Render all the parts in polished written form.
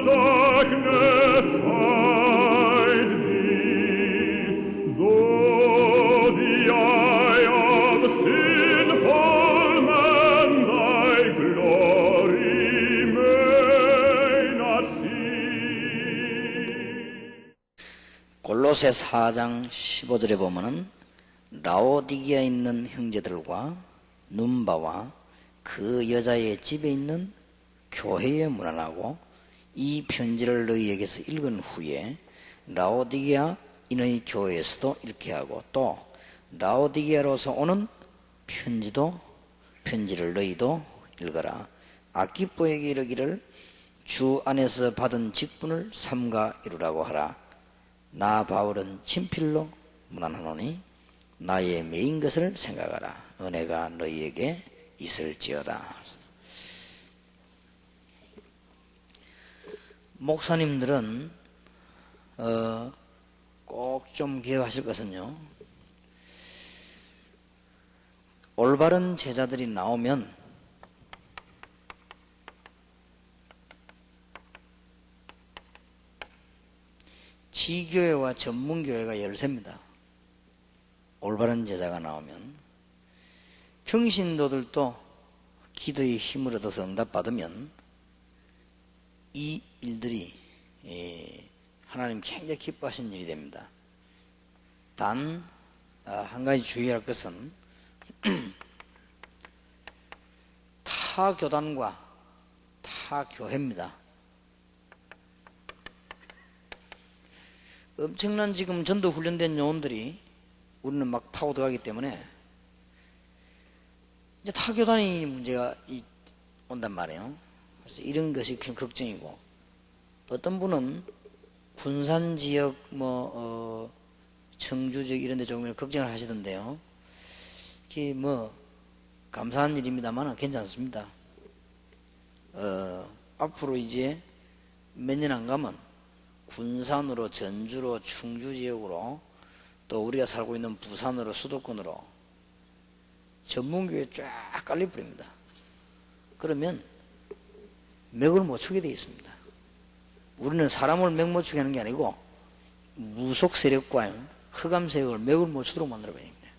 darkness hide thee, though the eye of sinful man thy glory may not see. 골로새 4장 15절에 보면은 라오디게아에 있는 형제들과 눈바와 그 여자의 집에 있는 교회에 문안하고 이 편지를 너희에게서 읽은 후에 라오디게아 인의 교회에서도 읽게 하고 또 라오디게아로서 오는 편지를 너희도 읽어라. 아키뽀에게 이르기를 주 안에서 받은 직분을 삼가 이루라고 하라. 나 바울은 친필로 문안하노니 나의 매인 것을 생각하라. 은혜가 너희에게 있을지어다. 목사님들은 꼭 좀 기억하실 것은요, 올바른 제자들이 나오면 지교회와 전문교회가 열세입니다. 올바른 제자가 나오면 평신도들도 기도의 힘을 얻어서 응답받으면 이 일들이 하나님 굉장히 기뻐하시는 일이 됩니다. 단 한 가지 주의할 것은 타 교단과 타 교회입니다. 엄청난 지금 전도 훈련된 요원들이 우리는 막 파고 들어가기 때문에 이제 타 교단이 문제가 온단 말이에요. 그래서 이런 것이 큰 걱정이고, 어떤 분은 군산 지역 청주 지역 이런 데 조금 걱정을 하시던데요. 이게 감사한 일입니다만 괜찮습니다. 앞으로 이제 몇 년 안 가면 군산으로, 전주로, 충주 지역으로, 또 우리가 살고 있는 부산으로, 수도권으로 전문교회 쫙 깔려버립니다. 그러면 맥을 못 추게 되어 있습니다. 우리는 사람을 맥 못 추게 하는 게 아니고 무속 세력과 흑암 세력을 맥을 못 추도록 만들어야 됩니다.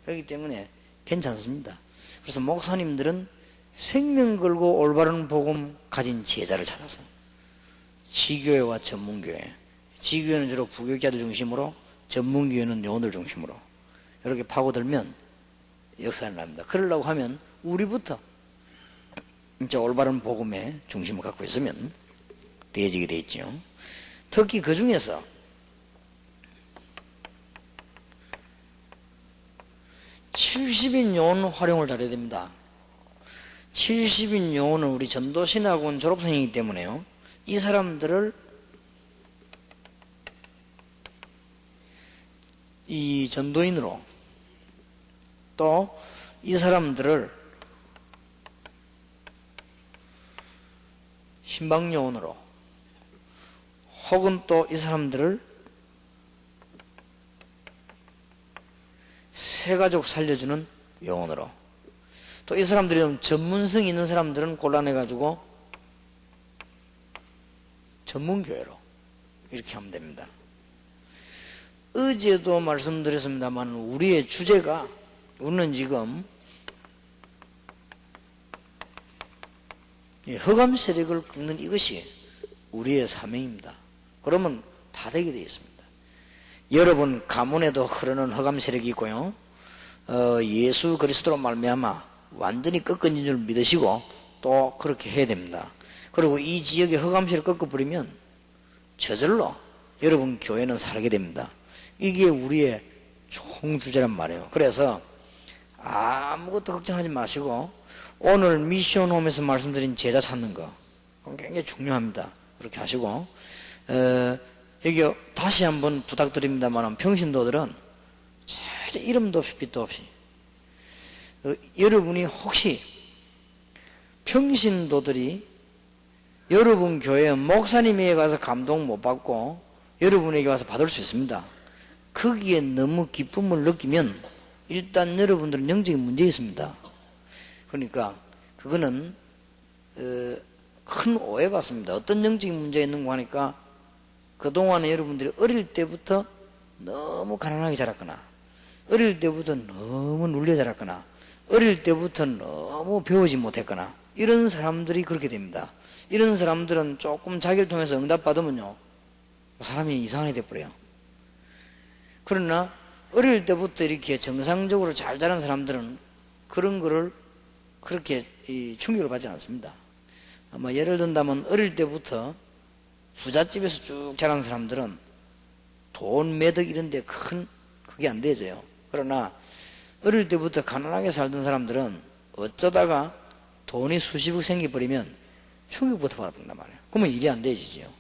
그렇기 때문에 괜찮습니다. 그래서 목사님들은 생명 걸고 올바른 복음 가진 제자를 찾아서 지교회와 전문교회, 지교회는 주로 부교육자들 중심으로, 전문교회는 요원들 중심으로 이렇게 파고들면 역사가 납니다. 그러려고 하면 우리부터 진짜 올바른 복음의 중심을 갖고 있으면 되어지게 돼 있죠. 특히 그 중에서 70인 요원 활용을 잘해야 됩니다. 70인 요원은 우리 전도신학원 졸업생이기 때문에요, 이 사람들을 이 전도인으로, 또 이 사람들을 신방요원으로, 혹은 또 이 사람들을 새가족 살려주는 요원으로, 또 이 사람들이 좀 전문성이 있는 사람들은 골라내가지고 전문교회로 이렇게 하면 됩니다. 어제도 말씀드렸습니다만 우리의 주제가, 우리는 지금 흑암 세력을 꺾는 이것이 우리의 사명입니다. 그러면 다 되게 되어 있습니다. 여러분 가문에도 흐르는 흑암 세력이 있고요, 예수 그리스도로 말미암아 완전히 꺾어진 줄 믿으시고 또 그렇게 해야 됩니다. 그리고 이 지역의 흑암 세력을 꺾어버리면 저절로 여러분 교회는 살게 됩니다. 이게 우리의 총주제란 말이에요. 그래서 아무것도 걱정하지 마시고 오늘 미션홈에서 말씀드린 제자 찾는 거 굉장히 중요합니다. 그렇게 하시고, 여기 다시 한번 부탁드립니다만 평신도들은 절대 이름도 없이 빛도 없이, 여러분이 혹시 평신도들이 여러분 교회 목사님에게 가서 감동 못 받고 여러분에게 와서 받을 수 있습니다. 거기에 너무 기쁨을 느끼면 일단 여러분들은 영적인 문제 있습니다. 그러니까 그거는 큰 오해받습니다. 어떤 영적인 문제가 있는가 하니까 그동안에 여러분들이 어릴 때부터 너무 가난하게 자랐거나 어릴 때부터 너무 눌려 자랐거나 어릴 때부터 너무 배우지 못했거나 이런 사람들이 그렇게 됩니다. 이런 사람들은 조금 자기를 통해서 응답받으면요 사람이 이상하게 돼버려요. 그러나 어릴 때부터 이렇게 정상적으로 잘 자란 사람들은 그런 거를 그렇게 충격을 받지 않습니다. 아마 예를 든다면 어릴 때부터 부잣집에서 쭉 자란 사람들은 돈 매덕 이런 데 그게 안 되져요. 그러나 어릴 때부터 가난하게 살던 사람들은 어쩌다가 돈이 수십억 생겨버리면 충격부터 받는단 말이에요. 그러면 일이 안 되지요.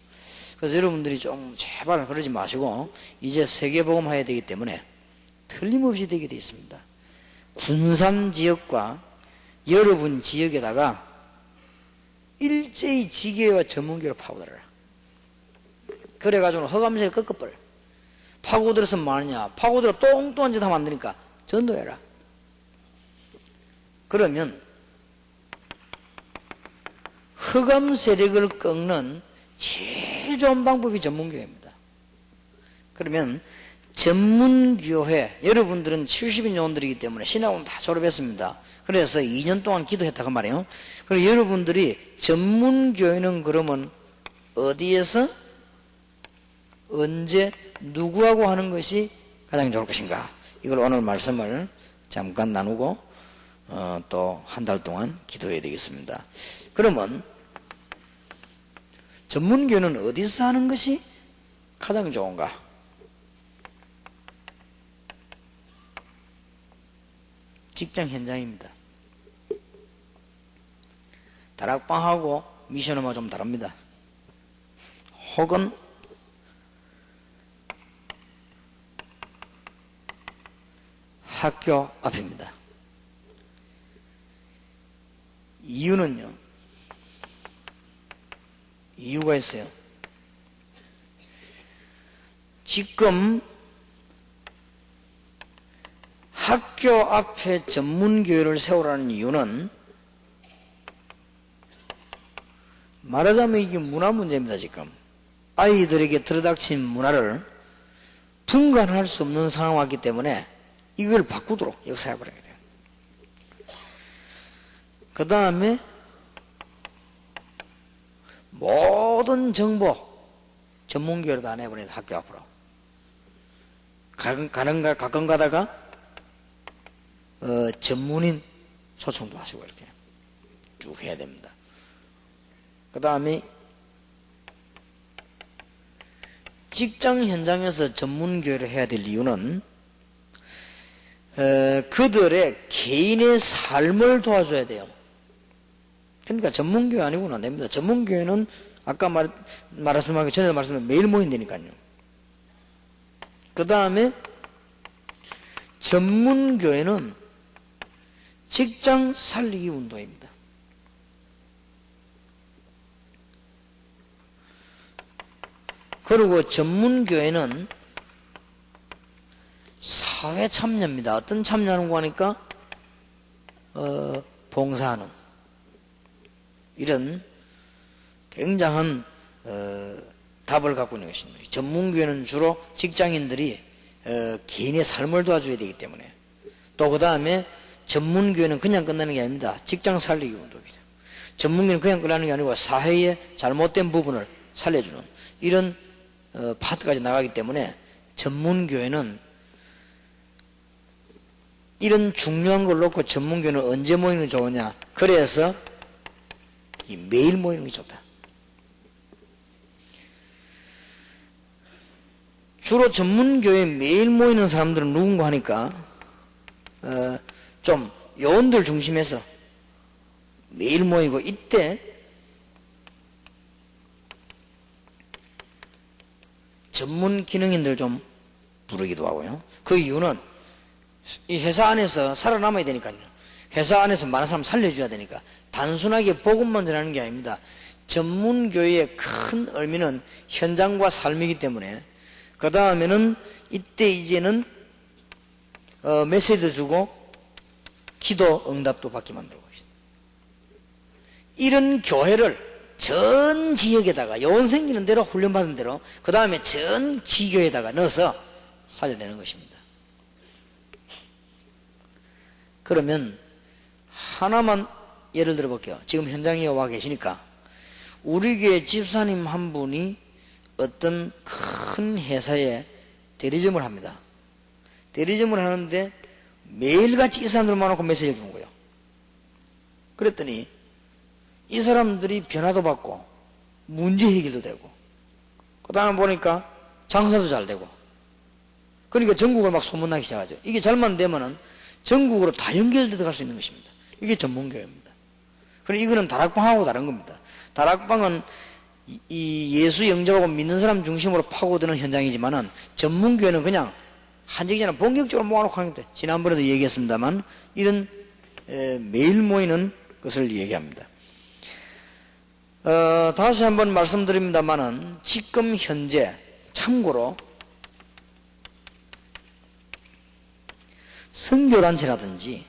그래서 여러분들이 좀 제발 그러지 마시고 이제 세계복음 해야 되기 때문에 틀림없이 되게 되어 있습니다. 군산 지역과 여러분 지역에다가 일제히 지교와 전문교를 파고들어라. 그래가지고 허감세를 꺾어버려. 파고들어서 뭐하느냐, 파고들어 똥똥한 짓 하면 안 되니까 전도해라. 그러면 흑암 세력을 꺾는 제일 좋은 방법이 전문교회입니다. 그러면 전문교회, 여러분들은 70인 요원들이기 때문에 신학원 다 졸업했습니다. 그래서 2년 동안 기도했다고 말이에요. 그럼 여러분들이 전문교회는 그러면 어디에서 언제 누구하고 하는 것이 가장 좋을 것인가, 이걸 오늘 말씀을 잠깐 나누고 또 한 달 동안 기도해야 되겠습니다. 그러면 전문교회는 어디서 하는 것이 가장 좋은가? 직장 현장입니다. 다락방하고 미션홈하고 좀 다릅니다. 혹은 학교 앞입니다. 이유는요, 이유가 있어요. 지금 학교 앞에 전문교회를 세우라는 이유는 말하자면 이게 문화 문제입니다. 지금 아이들에게 들어닥친 문화를 분간할 수 없는 상황이 왔기 때문에 이걸 바꾸도록 역사해버려야 돼요. 그 다음에 모든 정보 전문교회로 다 내보내야 돼. 학교 앞으로 가끔 가다가 전문인 초청도 하시고 이렇게 쭉 해야 됩니다. 그 다음에 직장 현장에서 전문교회를 해야 될 이유는 그들의 개인의 삶을 도와줘야 돼요. 그러니까 전문교회 아니고는 안 됩니다. 전문교회는 아까 말씀하기 전에 말씀드린 매일 모인다니까요. 그 다음에 전문교회는 직장 살리기 운동입니다. 그리고 전문교회는 사회 참여입니다. 어떤 참여하는 거 하니까 봉사하는 이런 굉장한 답을 갖고 있는 것입니다. 전문교회는 주로 직장인들이 개인의 삶을 도와줘야 되기 때문에, 또 그 다음에 전문교회는 그냥 끝나는 게 아닙니다. 직장 살리기 운동이죠. 전문교회는 그냥 끝나는 게 아니고 사회의 잘못된 부분을 살려주는 이런 파트까지 나가기 때문에 전문교회는 이런 중요한 걸 놓고 전문교회는 언제 모이는 게 좋으냐, 그래서 매일 모이는 게 좋다. 주로 전문교회에 매일 모이는 사람들은 누군가 하니까 좀 요원들 중심에서 매일 모이고, 이때 전문 기능인들 좀 부르기도 하고요. 그 이유는 이 회사 안에서 살아남아야 되니까요. 회사 안에서 많은 사람 살려줘야 되니까 단순하게 복음만 전하는 게 아닙니다. 전문교회의 큰 의미는 현장과 삶이기 때문에, 그 다음에는 이때 이제는 메시지도 주고 기도 응답도 받게 만들고 있습니다. 이런 교회를 전 지역에다가 요원 생기는 대로 훈련받은 대로 그 다음에 전 지교에다가 넣어서 살려내는 것입니다. 그러면 하나만 예를 들어 볼게요. 지금 현장에 와 계시니까 우리 교회 집사님 한 분이 어떤 큰 회사에 대리점을 합니다. 대리점을 하는데 매일같이 이 사람들 만나고 메시지를 주는 거예요. 그랬더니 이 사람들이 변화도 받고 문제 해결도 되고 그 다음에 보니까 장사도 잘 되고 그러니까 전국을 막 소문나기 시작하죠. 이게 잘만 되면은 전국으로 다 연결돼 들어갈 수 있는 것입니다. 이게 전문교회입니다. 그리고 이거는 다락방하고 다른 겁니다. 다락방은 이 예수 영접하고 믿는 사람 중심으로 파고드는 현장이지만은 전문교회는 그냥 한직이나 본격적으로 모아놓고 하는 것들. 지난번에도 얘기했습니다만 이런 매일 모이는 것을 얘기합니다. 다시 한번 말씀드립니다만은 지금 현재 참고로 선교단체라든지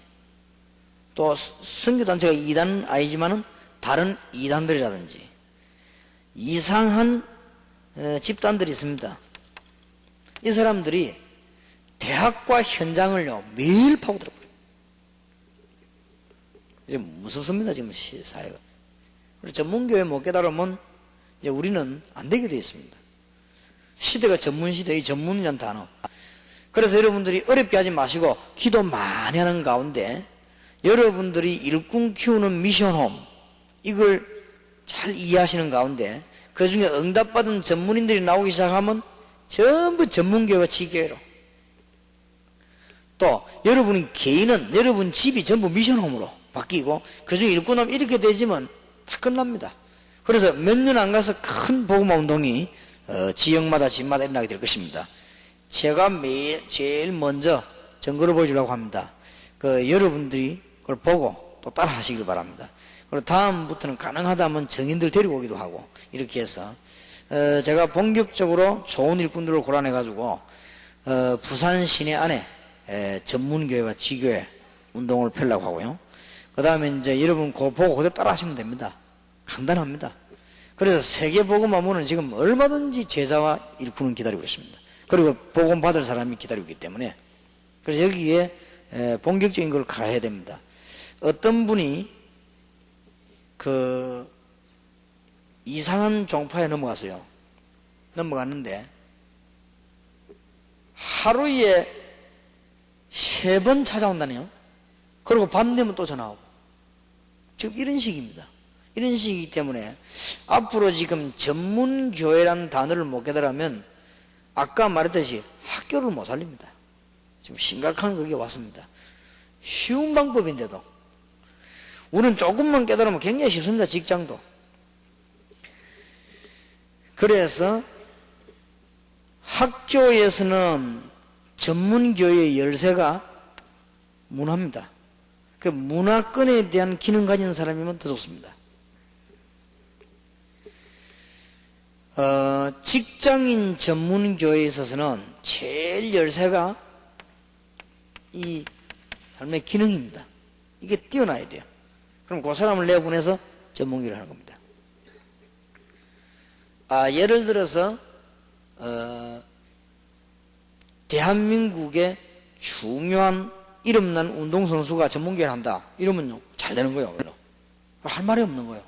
또 선교단체가 이단 아니지만은 다른 이단들이라든지 이상한 집단들이 있습니다. 이 사람들이 대학과 현장을요 매일 파고들어버려요. 이제 무섭습니다. 지금 사회가. 그리고 전문교회 못 깨달으면 이제 우리는 안 되게 되어 있습니다. 시대가 전문시대, 이 전문이라는 단어. 그래서 여러분들이 어렵게 하지 마시고 기도 많이 하는 가운데 여러분들이 일꾼 키우는 미션홈 이걸 잘 이해하시는 가운데 그 중에 응답받은 전문인들이 나오기 시작하면 전부 전문교회와 지교회로 또 여러분이 개인은 여러분 집이 전부 미션홈으로 바뀌고 그 중에 일꾼하면 이렇게 되지만 다 끝납니다. 그래서 몇 년 안 가서 큰 복음 운동이 지역마다 집마다 일어나게 될 것입니다. 제가 제일 먼저 증거를 보여주려고 합니다. 여러분들이 그걸 보고 또 따라 하시길 바랍니다. 그리고 다음부터는 가능하다면 정인들 데리고 오기도 하고 이렇게 해서 제가 본격적으로 좋은 일꾼들을 골라내 가지고 부산 시내 안에 전문교회와 지교회 운동을 펴려고 하고요. 그 다음에 이제 여러분 그거 보고 그대로 따라 하시면 됩니다. 간단합니다. 그래서 세계복음화문은 지금 얼마든지 제자와 일꾼은 기다리고 있습니다. 그리고 복음 받을 사람이 기다리고 있기 때문에 그래서 여기에 본격적인 걸 가야 됩니다. 어떤 분이 이상한 종파에 넘어갔는데 하루에 3번 찾아온다네요. 그리고 밤 되면 또 전화오고 지금 이런 식입니다. 이런 식이기 때문에 앞으로 지금 전문교회라는 단어를 못 깨달으면 아까 말했듯이 학교를 못 살립니다. 지금 심각한 그게 왔습니다. 쉬운 방법인데도 우리는 조금만 깨달으면 굉장히 쉽습니다. 직장도. 그래서 학교에서는 전문교회의 열쇠가 문화입니다. 그 문화권에 대한 기능 가진 사람이면 더 좋습니다. 직장인 전문교회에 있어서는 제일 열쇠가 이 삶의 기능입니다. 이게 뛰어나야 돼요. 그럼 그 사람을 내보내서 전문교회를 하는 겁니다. 예를 들어서 대한민국의 중요한 이름난 운동선수가 전문교회를 한다. 이러면요 잘 되는 거예요. 할 말이 없는 거예요.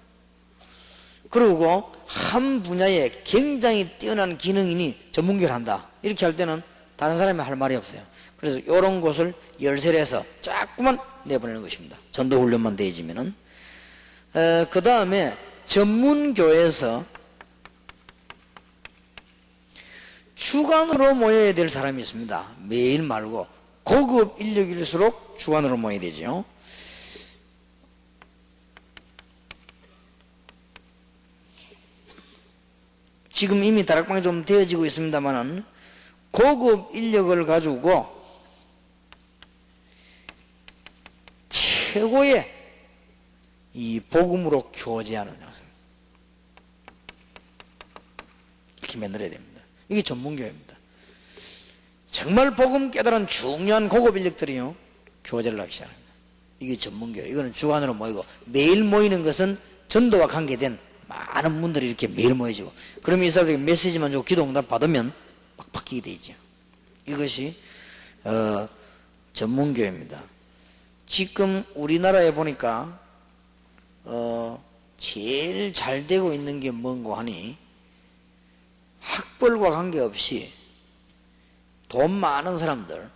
그리고 한 분야에 굉장히 뛰어난 기능인이 전문교회를 한다. 이렇게 할 때는 다른 사람이 할 말이 없어요. 그래서 이런 곳을 열쇠를 해서 자꾸만 내보내는 것입니다. 전도훈련만 되어지면은. 그 다음에 전문교회에서 주간으로 모여야 될 사람이 있습니다. 매일 말고 고급 인력일수록 주간으로 모여야 되죠. 지금 이미 다락방이 좀 되어지고 있습니다만은 고급 인력을 가지고 최고의 이 복음으로 교제하는 양상 이렇게 만들어야 됩니다. 이게 전문교회입니다. 정말 복음 깨달은 중요한 고급 인력들이요 교제를 하기 시작합니다. 이게 전문교회. 이거는 주간으로 모이고 매일 모이는 것은 전도와 관계된 많은 많은 분들이 이렇게 매일 모여지고, 그러면 이 사람들에게 메시지만 주고 기도 응답 받으면 막 바뀌게 되죠. 이것이 전문교회입니다. 지금 우리나라에 보니까 제일 잘 되고 있는 게 뭔고 하니, 학벌과 관계없이 돈 많은 사람들,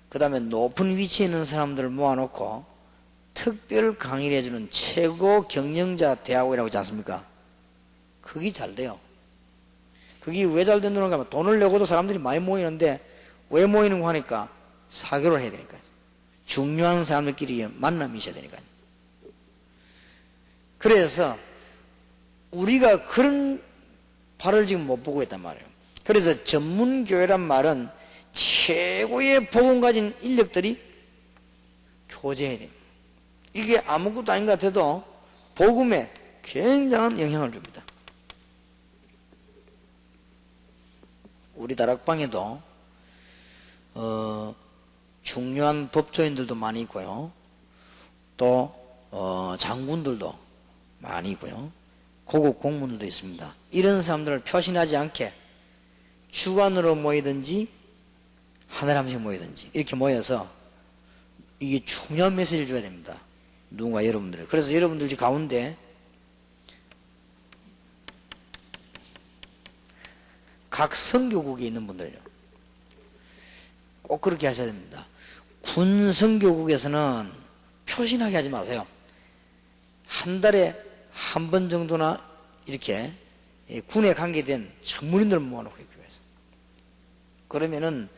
그 다음에 높은 위치에 있는 사람들을 모아놓고 특별 강의를 해주는 최고 경영자 대학원이라고 있지 않습니까? 그게 잘 돼요. 그게 왜 잘 된다는가 하면, 돈을 내고도 사람들이 많이 모이는데, 왜 모이는 거 하니까 사교를 해야 되니까요. 중요한 사람들끼리 만남이 있어야 되니까요. 그래서 우리가 그런 발을 지금 못 보고 있단 말이에요. 그래서 전문교회란 말은 최고의 복음 가진 인력들이 교제해야 됩니다. 이게 아무것도 아닌 것 같아도 복음에 굉장한 영향을 줍니다. 우리 다락방에도 중요한 법조인들도 많이 있고요. 또 장군들도 많이 있고요. 고급 공무원들도 있습니다. 이런 사람들을 표신하지 않게 주간으로 모이든지 한 달에 한 번씩 모이든지 이렇게 모여서 이게 중요한 메시지를 줘야 됩니다. 누군가 여러분들. 그래서 여러분들 가운데 각 선교국에 있는 분들요, 꼭 그렇게 하셔야 됩니다. 군 선교국에서는 표신하게 하지 마세요. 한 달에 한 번 정도나 이렇게 군에 관계된 전문인들을 모아놓고 있기 위해서. 그러면은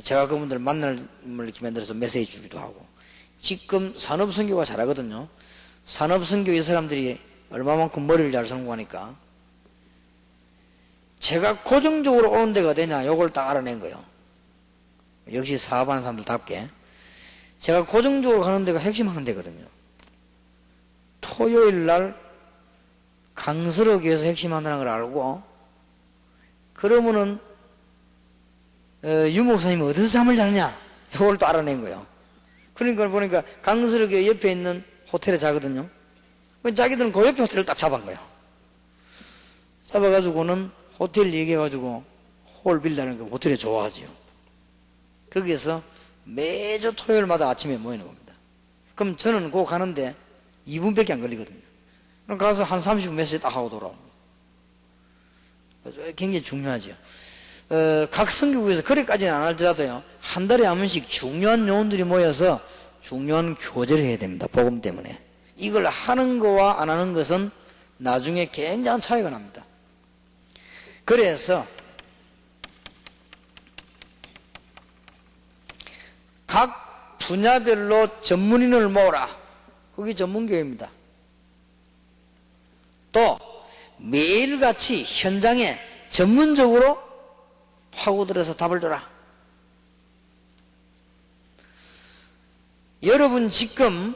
제가 그분들 만남을 이렇게 만들어서 메시지 주기도 하고. 지금 산업선교가 잘하거든요. 산업선교 이 사람들이 얼마만큼 머리를 잘 쓰는 거 하니까 제가 고정적으로 오는 데가 어디냐, 요걸 딱 알아낸 거예요. 역시 사업하는 사람들답게 제가 고정적으로 가는 데가 핵심하는 데거든요. 토요일 날 강서로 교회에서 핵심한다는 걸 알고, 그러면은 유 목사님은 어디서 잠을 자느냐, 이걸 또 알아낸 거예요. 그러니까 보니까 강서로 교회 옆에 있는 호텔에 자거든요. 자기들은 그 옆에 호텔을 딱 잡은 거예요. 잡아가지고는 호텔 얘기해가지고 홀 빌라는 그 호텔에 좋아하지요. 거기에서 매주 토요일마다 아침에 모이는 겁니다. 그럼 저는 그거 가는데 2분밖에 안 걸리거든요. 그럼 가서 한 30분 메시지 딱 하고 돌아옵니다. 굉장히 중요하죠. 각 선교국에서 그래까지는 안 할지라도요, 한 달에 한 번씩 중요한 요원들이 모여서 중요한 교제를 해야 됩니다. 복음 때문에. 이걸 하는 거와 안 하는 것은 나중에 굉장한 차이가 납니다. 그래서 각 분야별로 전문인을 모으라. 그게 전문교회입니다. 또 매일같이 현장에 전문적으로 파고들어서 답을 줘라. 여러분 지금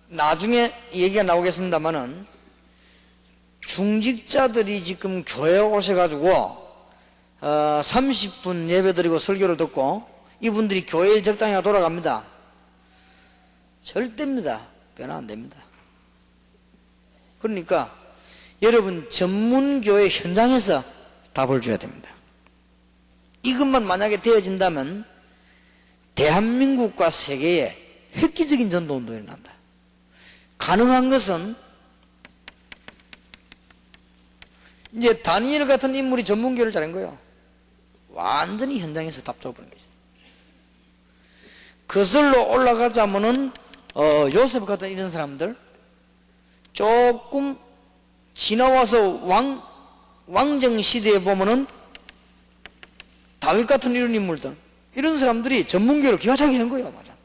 나중에 얘기가 나오겠습니다만은 중직자들이 지금 교회에 오셔가지고 30분 예배드리고 설교를 듣고 이분들이 교회에 적당히 돌아갑니다. 절대입니다. 변화 안 됩니다. 그러니까 여러분 전문교회 현장에서 답을 줘야 됩니다. 이것만 만약에 되어진다면 대한민국과 세계에 획기적인 전도운동이 일어난다. 가능한 것은 이제 다니엘 같은 인물이 전문교회를 잘한 거예요. 완전히 현장에서 답 줘버린 것이다. 거슬러 올라가자면은 요셉 같은 이런 사람들, 조금 지나와서 왕정 시대에 보면은 다윗 같은 이런 인물들, 이런 사람들이 전문교회를 기가 차게 한 거예요. 맞아.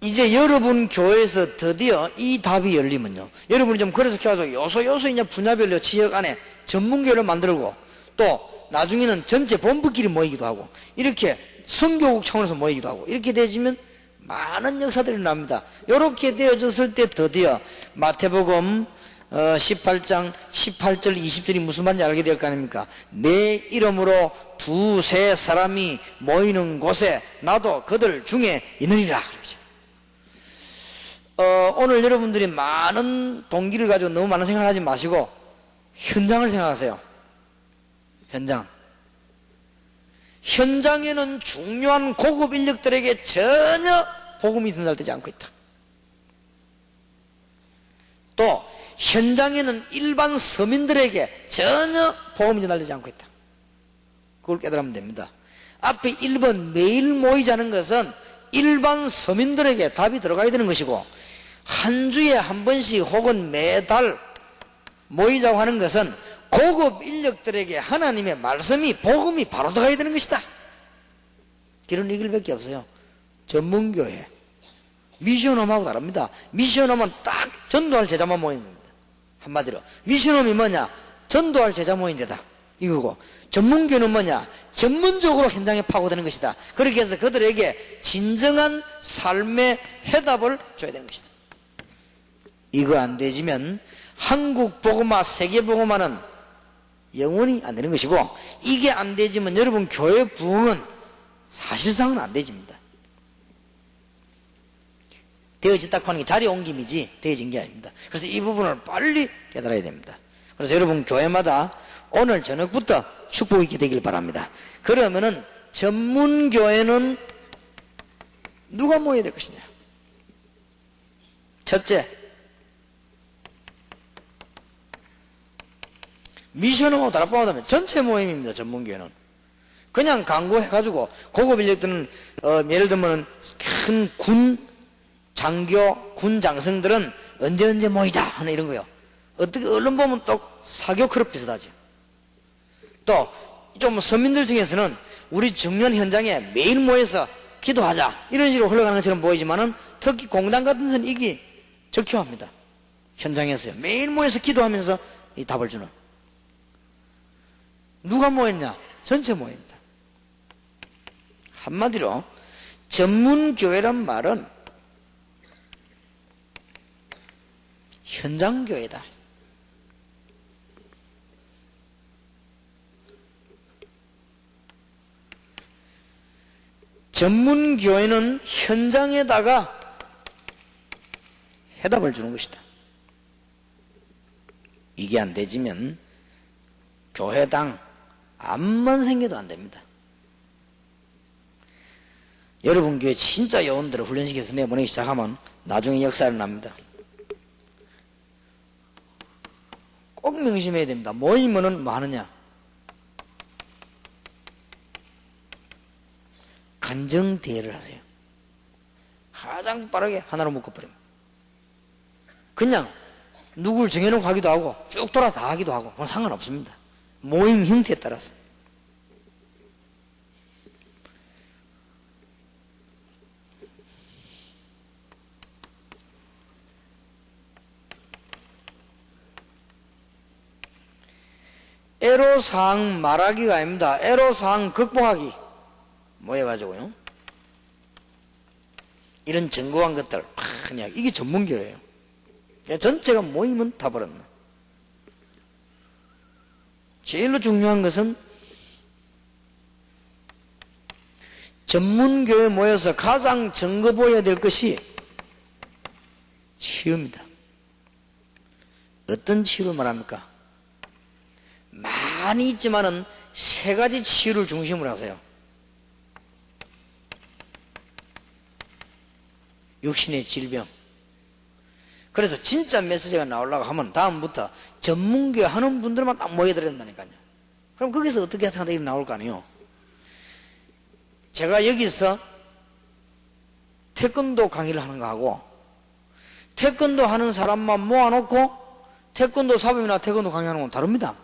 이제 여러분 교회에서 드디어 이 답이 열리면요, 여러분이 좀 그래서 키워서 요소 이제 분야별로 지역 안에 전문교회를 만들고, 또 나중에는 전체 본부끼리 모이기도 하고, 이렇게 선교국 차원에서 모이기도 하고, 이렇게 되어지면 많은 역사들이 납니다. 이렇게 되어졌을 때 드디어 마태복음 18장 18절 20절이 무슨 말인지 알게 될 거 아닙니까? 내 이름으로 두세 사람이 모이는 곳에 나도 그들 중에 있느니라. 그러죠. 오늘 여러분들이 많은 동기를 가지고 너무 많은 생각을 하지 마시고 현장을 생각하세요. 현장에는 중요한 고급 인력들에게 전혀 복음이 전달되지 않고 있다. 또 현장에는 일반 서민들에게 전혀 복음이 전달되지 않고 있다. 그걸 깨달으면 됩니다. 앞에 1번 매일 모이자는 것은 일반 서민들에게 답이 들어가야 되는 것이고, 한 주에 한 번씩 혹은 매달 모이자고 하는 것은 고급 인력들에게 하나님의 말씀이 복음이 바로 들어가야 되는 것이다. 길은 이 길밖에 없어요. 전문교회 미션홈하고 다릅니다. 미션홈은 딱 전도할 제자만 모이는 겁니다. 한마디로 미션홈이 뭐냐? 전도할 제자 모인 데다 이거고, 전문교회는 뭐냐? 전문적으로 현장에 파고드는 것이다. 그렇게 해서 그들에게 진정한 삶의 해답을 줘야 되는 것이다. 이거 안 되지면 한국 복음화, 세계 복음화는 영원히 안 되는 것이고, 이게 안 되지만 여러분 교회 부흥은 사실상은 안 되집니다. 되어졌다고 하는 게 자리 옮김이지 되어진 게 아닙니다. 그래서 이 부분을 빨리 깨달아야 됩니다. 그래서 여러분 교회마다 오늘 저녁부터 축복이 있게 되길 바랍니다. 그러면은 전문교회는 누가 모여야 될 것이냐? 첫째, 미션하고 다락방하다면 전체 모임입니다. 전문교회는 그냥 광고해가지고 고급 인력들은 예를 들면 큰 군 장교, 군 장성들은 언제 모이자 하는 이런 거요. 어떻게 언론 보면 또 사교 클럽 비슷하죠. 또 좀 서민들 중에서는 우리 중요한 현장에 매일 모여서 기도하자 이런 식으로 흘러가는 것처럼 보이지만은 특히 공단 같은 데는 이게 적효합니다. 현장에서요. 매일 모여서 기도하면서 이 답을 주는. 누가 모였냐? 전체 모입니다. 한마디로 전문교회란 말은 현장교회다. 전문교회는 현장에다가 해답을 주는 것이다. 이게 안 되지면 교회당 암만 생겨도 안 됩니다. 여러분 교회 진짜 요원들을 훈련시켜서 내보내기 시작하면 나중에 역사를 납니다. 꼭 명심해야 됩니다. 모이면은 뭐 하느냐? 간정대회를 하세요. 가장 빠르게 하나로 묶어버립니다. 그냥 누굴 정해놓고 하기도 하고 쭉 돌아 다 하기도 하고 그건 상관없습니다. 모임 형태에 따라서. 애로사항 말하기가 아닙니다. 애로사항 극복하기 모여가지고요. 이런 정교한 것들 그냥 이게 전문교회예요. 전체가 모이면 다 버렸나. 제일로 중요한 것은 전문교회에 모여서 가장 증거 보여야 될 것이 치유입니다. 어떤 치유를 말합니까? 많이 있지만은 세 가지 치유를 중심으로 하세요. 육신의 질병. 그래서 진짜 메시지가 나오려고 하면 다음부터 전문교회 하는 분들만 딱 모여들어야 된다니까요. 그럼 거기서 어떻게 하는 일이 나올 거 아니에요. 제가 여기서 태권도 강의를 하는 거 하고 태권도 하는 사람만 모아놓고 태권도 사범이나 태권도 강의하는 건 다릅니다.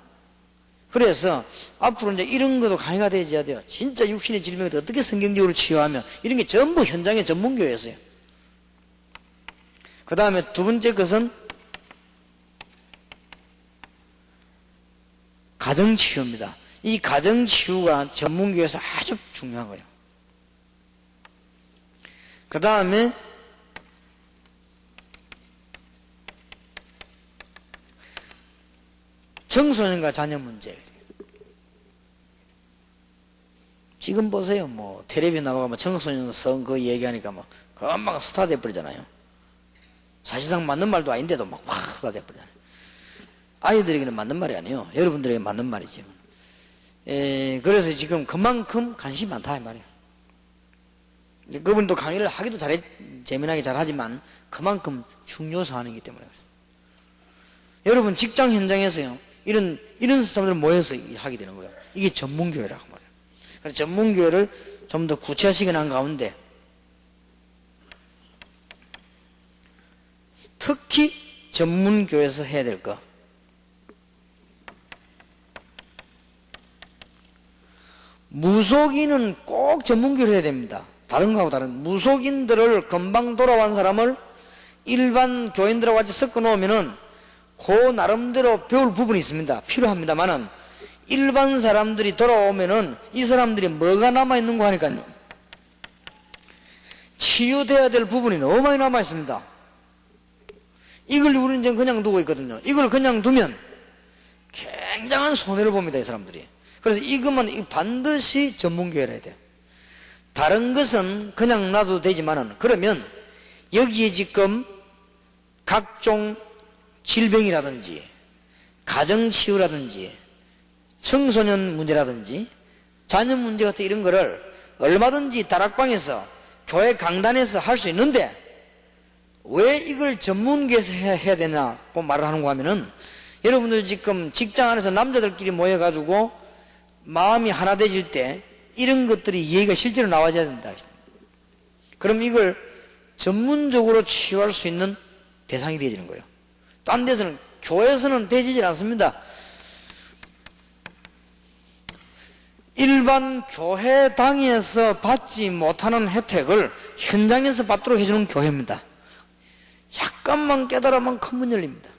그래서 앞으로 이제 이런 것도 강의가 되어야 돼요. 진짜 육신의 질병을 어떻게 성경적으로 치유하면 이런 게 전부 현장의 전문교회였어요. 그 다음에 두 번째 것은 가정치유입니다. 이 가정치유가 전문교회에서 아주 중요한 거예요. 그 다음에 청소년과 자녀 문제. 지금 보세요. 뭐 텔레비전 나와가 뭐 청소년 선거 얘기하니까 뭐 금방 스타 돼버리잖아요. 사실상 맞는 말도 아닌데도 막 쏟아내버리잖아요. 아이들에게는 맞는 말이 아니에요. 여러분들에게 맞는 말이죠. 그래서 지금 그만큼 관심이 많다 이 말이에요. 그분도 강의를 하기도 재미나게 잘하지만 그만큼 중요 사안이기 때문에 그렇습니다. 여러분 직장 현장에서요 이런 사람들 모여서 하게 되는 거예요. 이게 전문교회라고 말해요. 그래서 전문교회를 좀 더 구체화시켜 난 가운데 특히 전문교회에서 해야 될 거, 무속인은 꼭 전문교회를 해야 됩니다. 다른 거하고 다른 무속인들을 금방 돌아온 사람을 일반 교인들하고 같이 섞어 놓으면은 그 나름대로 배울 부분이 있습니다. 필요합니다만은 일반 사람들이 돌아오면은 이 사람들이 뭐가 남아있는 거 하니까요. 치유돼야 될 부분이 너무 많이 남아있습니다. 이걸 우리는 지금 그냥 두고 있거든요. 이걸 그냥 두면 굉장한 손해를 봅니다, 이 사람들이. 그래서 이것만 반드시 전문교회를 해야 돼요. 다른 것은 그냥 놔도 되지만은, 그러면 여기에 지금 각종 질병이라든지 가정치유라든지 청소년 문제라든지 자녀 문제 같은 이런 거를 얼마든지 다락방에서 교회 강단에서 할 수 있는데 왜 이걸 전문교회에서 해야 되냐고 말을 하는가 하면은, 여러분들 지금 직장 안에서 남자들끼리 모여가지고 마음이 하나 되질 때 이런 것들이 얘기가 실제로 나와줘야 된다. 그럼 이걸 전문적으로 치유할 수 있는 대상이 되어지는 거예요. 딴 데서는, 교회에서는 되지질 않습니다. 일반 교회당에서 받지 못하는 혜택을 현장에서 받도록 해주는 교회입니다. 약간만 깨달으면 큰 문 열립니다.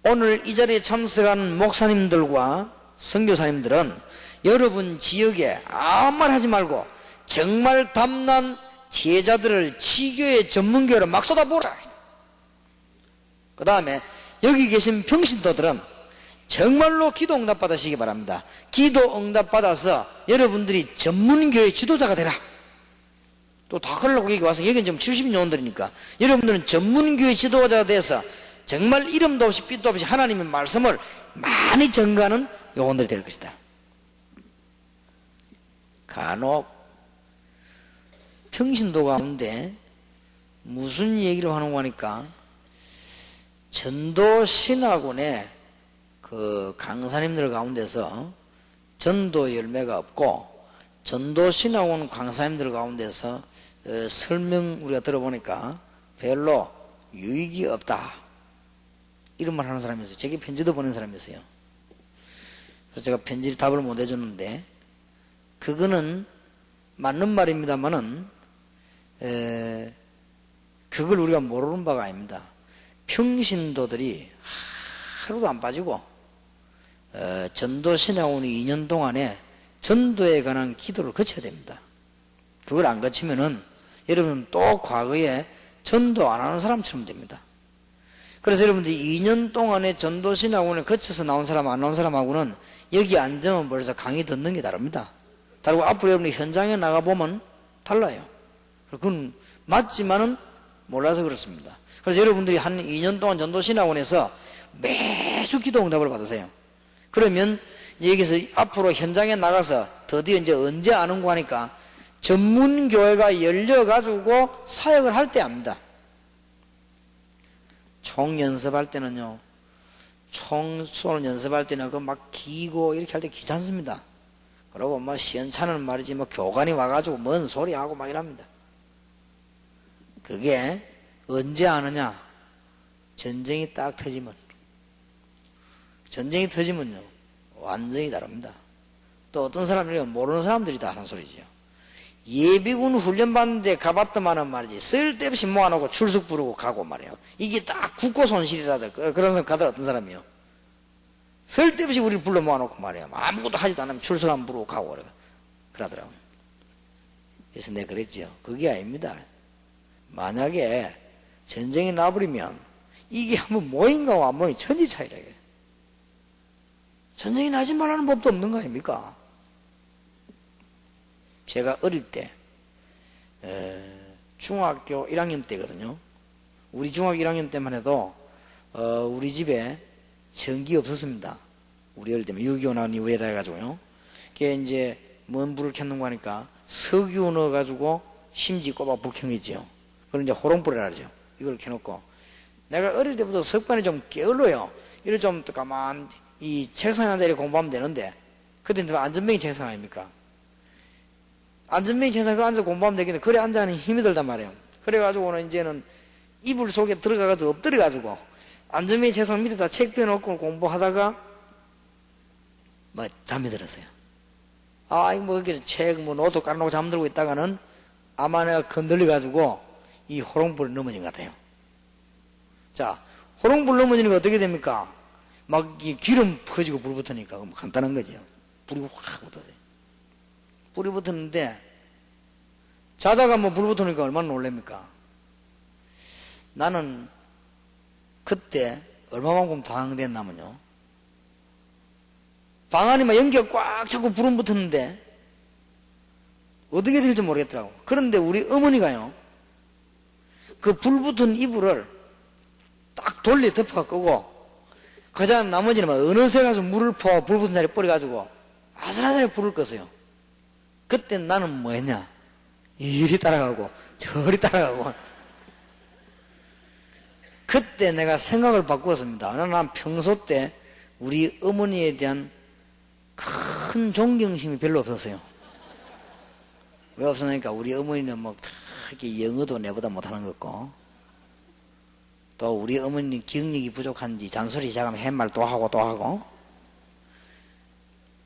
오늘 이 자리에 참석한 목사님들과 선교사님들은 여러분 지역에 아무 말 하지 말고 정말 담난 제자들을 지교의 전문교회로 막 쏟아부어라. 그 다음에 여기 계신 평신도들은 정말로 기도 응답 받으시기 바랍니다. 기도 응답 받아서 여러분들이 전문교회 지도자가 되라. 또 다 그러려고 여기 와서, 여기는 지금 70년들이니까 여러분들은 전문교회 지도자가 돼서 정말 이름도 없이 빛도 없이 하나님의 말씀을 많이 전가하는 요원들이 될 것이다. 간혹 평신도 가운데 무슨 얘기를 하는 거니까 전도신학원에 그 강사님들 가운데서 전도 열매가 없고 전도신학원 강사님들 가운데서 설명 우리가 들어보니까 별로 유익이 없다, 이런 말 하는 사람이 있어요. 제게 편지도 보낸 사람이 있어요. 그래서 제가 편지를 답을 못 해줬는데, 그거는 맞는 말입니다만은 그걸 우리가 모르는 바가 아닙니다. 평신도들이 하루도 안 빠지고 전도신학원이 2년 동안에 전도에 관한 기도를 거쳐야 됩니다. 그걸 안 거치면은 여러분은 또 과거에 전도 안 하는 사람처럼 됩니다. 그래서 여러분들이 2년 동안에 전도신학원을 거쳐서 나온 사람 안 나온 사람하고는 여기 앉으면 벌써 강의 듣는 게 다릅니다. 다르고 앞으로 여러분이 현장에 나가보면 달라요. 그건 맞지만은 몰라서 그렇습니다. 그래서 여러분들이 한 2년 동안 전도신학원에서 매주 기도 응답을 받으세요. 그러면 여기서 앞으로 현장에 나가서 드디어 이제 언제 아는고 하니까 전문교회가 열려가지고 사역을 할 때 압니다. 총 연습할 때는요, 총 쏘는 연습할 때는 그 막 기고 이렇게 할 때 귀찮습니다. 그러고 뭐 시원찮은 말이지 뭐 교관이 와가지고 뭔 소리 하고 막 이랍니다. 그게 언제 아느냐? 전쟁이 딱 터지면. 전쟁이 터지면요 완전히 다릅니다. 또 어떤 사람들이 모르는 사람들이 다 하는 소리죠. 예비군 훈련 받는데 가봤더만은 말이지 쓸데없이 모아놓고 출석 부르고 가고 말이에요. 이게 딱 국고 손실이라도 그런 사람 가더라. 어떤 사람이요, 쓸데없이 우리를 불러 모아놓고 말이에요, 아무것도 하지도 않으면 출석 안 부르고 가고 그러더라고요. 그래서 내가 그랬죠. 그게 아닙니다. 만약에 전쟁이 나버리면 이게 한번 모인가 안 모인 천지 차이라. 전쟁이 나지 말라는 법도 없는 거 아닙니까? 제가 어릴 때 중학교 1학년 때거든요. 우리 중학교 1학년 때만 해도 우리 집에 전기 없었습니다. 우리 어릴 때면 6.25 나온 이후에라 해가지고요. 그게 이제 뭔 불을 켰는가 하니까 석유 넣어가지고 심지 꼽아 불 켜는 게 있죠. 그걸 이제 호롱불이라 하죠. 이걸 켜놓고 내가 어릴 때부터 습관이 좀 게을러요. 이래 좀 가만 이 책상에 앉아 이렇게 공부하면 되는데 그때는 안전뱅이 책상 아닙니까? 안전뱅이 책상에 앉아 공부하면 되겠는데 그래 앉아는 힘이 들단 말이에요. 그래가지고는 이제는 이불 속에 들어가가지고 엎드려가지고 안전뱅이 책상 밑에다 책 펴놓고 공부하다가 뭐 잠이 들었어요. 아, 이거 뭐 이렇게 책 뭐 노트 깔아놓고 잠들고 있다가는 아마 내가 건들려가지고 이 호롱불에 넘어진 것 같아요. 자, 호롱불 넘어지니까 어떻게 됩니까? 막 기름 퍼지고 불 붙으니까 뭐 간단한 거죠. 불이 확 붙었어요. 불이 붙었는데 자다가 뭐 불 붙으니까 얼마나 놀랍니까? 나는 그때 얼마만큼 당황됐냐면요. 방 안에 막 연기가 꽉 차고 불은 붙었는데 어떻게 될지 모르겠더라고. 그런데 우리 어머니가요, 그 불 붙은 이불을 딱 돌려 덮어 끄고 그 다음 나머지는 막 어느새 가서 물을 퍼 불 붙은 자리에 뿌려가지고 아슬아슬하게 불을 껐어요. 그때 나는 뭐 했냐, 이리 따라가고 저리 따라가고. 그때 내가 생각을 바꾸었습니다. 난 평소 때 우리 어머니에 대한 큰 존경심이 별로 없었어요. 왜 없었냐니까 우리 어머니는 뭐 특히 영어도 내보다 못하는 것 같고, 또 우리 어머니 기억력이 부족한지 잔소리 시작하면 햇말 또 하고 또 하고,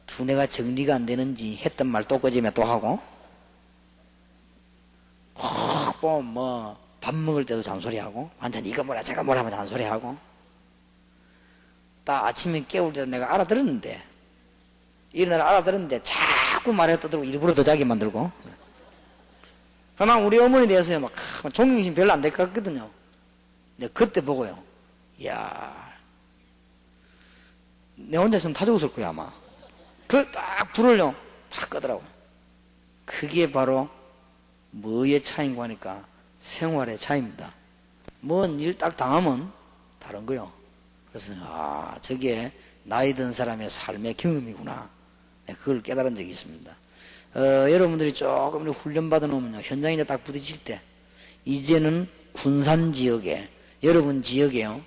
두뇌가 정리가 안 되는지 했던 말 또 꺼지면 또 하고, 꼭 보면 뭐 밥 먹을 때도 잔소리하고, 완전 이거 뭐라 저거 뭐라 하면 잔소리하고, 딱 아침에 깨울 때도 내가 알아들었는데, 이런 날 알아들었는데 자꾸 말해 떠들고 일부러 더 자게 만들고. 그러나 우리 어머니에 대해서 막 존경심 별로 안 될 것 같거든요. 근데 그때 보고요, 이야, 내 혼자 있으면 다 죽었을 거야 아마. 그 딱 불을요 다 끄더라고. 그게 바로 뭐의 차이인가 하니까 생활의 차이입니다. 뭔 일 딱 당하면 다른 거요. 그래서 아, 저게 나이 든 사람의 삶의 경험이구나, 그걸 깨달은 적이 있습니다. 여러분들이 조금 훈련 받아 놓으면요, 현장에 딱 부딪힐 때 이제는 군산 지역에, 여러분 지역에요,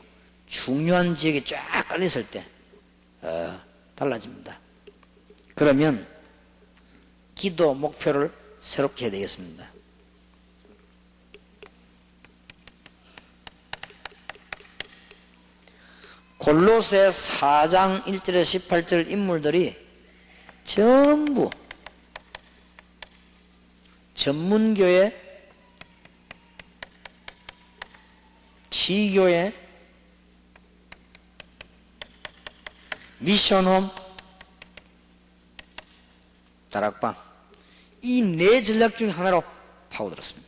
중요한 지역에 쫙 깔렸을 때 달라집니다. 그러면 기도 목표를 새롭게 해야 되겠습니다. 골로새 4장 1절에서 18절 인물들이 전부 전문교회, 지교회, 미션홈, 다락방, 이 네 전략 중에 하나로 파고들었습니다.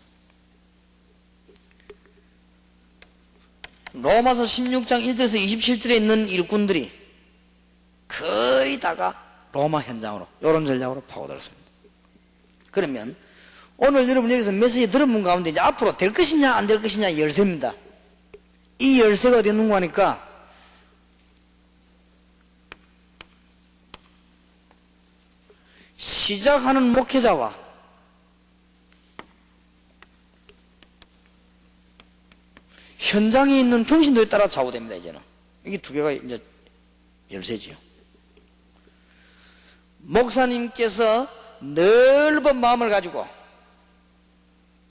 로마서 16장 1절에서 27절에 있는 일꾼들이 거의 다가 로마 현장으로, 이런 전략으로 파고들었습니다. 그러면 오늘 여러분 여기서 메시지 들은 분 가운데 이제 앞으로 될 것이냐 안 될 것이냐 열쇠입니다. 이 열쇠가 어디 있는가 하니까 시작하는 목회자와 현장에 있는 평신도에 따라 좌우됩니다. 이제는 이게 두 개가 이제 열쇠지요. 목사님께서 넓은 마음을 가지고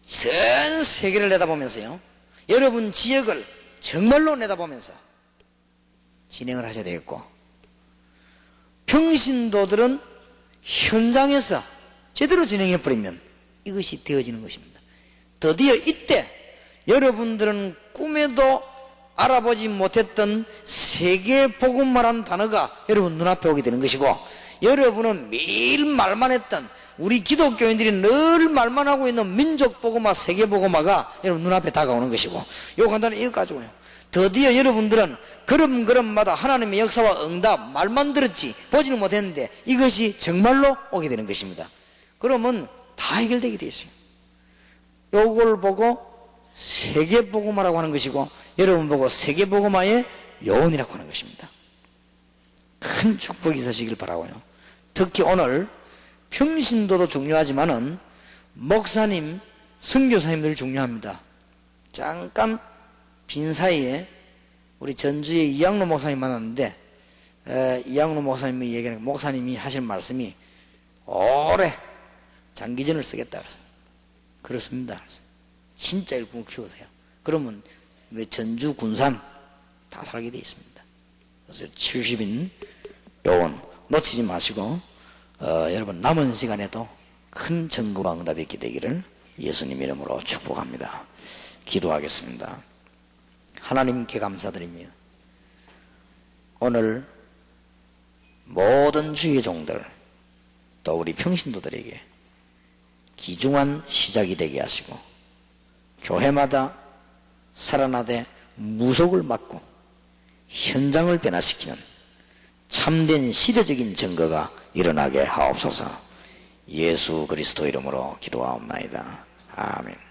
전 세계를 내다보면서요, 여러분 지역을 정말로 내다보면서 진행을 하셔야 되겠고, 평신도들은 현장에서 제대로 진행해버리면 이것이 되어지는 것입니다. 드디어 이때 여러분들은 꿈에도 알아보지 못했던 세계 복음화라는 단어가 여러분 눈앞에 오게 되는 것이고, 여러분은 매일 말만 했던, 우리 기독교인들이 늘 말만 하고 있는 민족 복음화, 세계 복음화가 여러분 눈앞에 다가오는 것이고, 요 간단히 이것 가지고요, 드디어 여러분들은 걸음걸음마다 하나님의 역사와 응답, 말만 들었지 보지는 못했는데 이것이 정말로 오게 되는 것입니다. 그러면 다 해결되게 되어 있어요. 요걸 보고 세계복음화라고 하는 것이고 여러분 보고 세계복음화의 요원이라고 하는 것입니다. 큰 축복이 있으시길 바라고요. 특히 오늘 평신도도 중요하지만은 목사님, 선교사님들 중요합니다. 잠깐 빈 사이에 우리 전주의 이양로 목사님 만났는데 이양로 목사님이 얘기하는 목사님이 하신 말씀이 오래 장기전을 쓰겠다 그래서 그렇습니다. 진짜 일꾼을 키우세요. 그러면 왜 전주 군산 다 살게 돼 있습니다. 그래서 70인 요원 놓치지 마시고 여러분 남은 시간에도 큰 전구와 응답이 있게 되기를 예수님 이름으로 축복합니다. 기도하겠습니다. 하나님께 감사드리며 오늘 모든 주의 종들 또 우리 평신도들에게 귀중한 시작이 되게 하시고 교회마다 살아나되 무속을 막고 현장을 변화시키는 참된 시대적인 증거가 일어나게 하옵소서. 예수 그리스도 이름으로 기도하옵나이다. 아멘.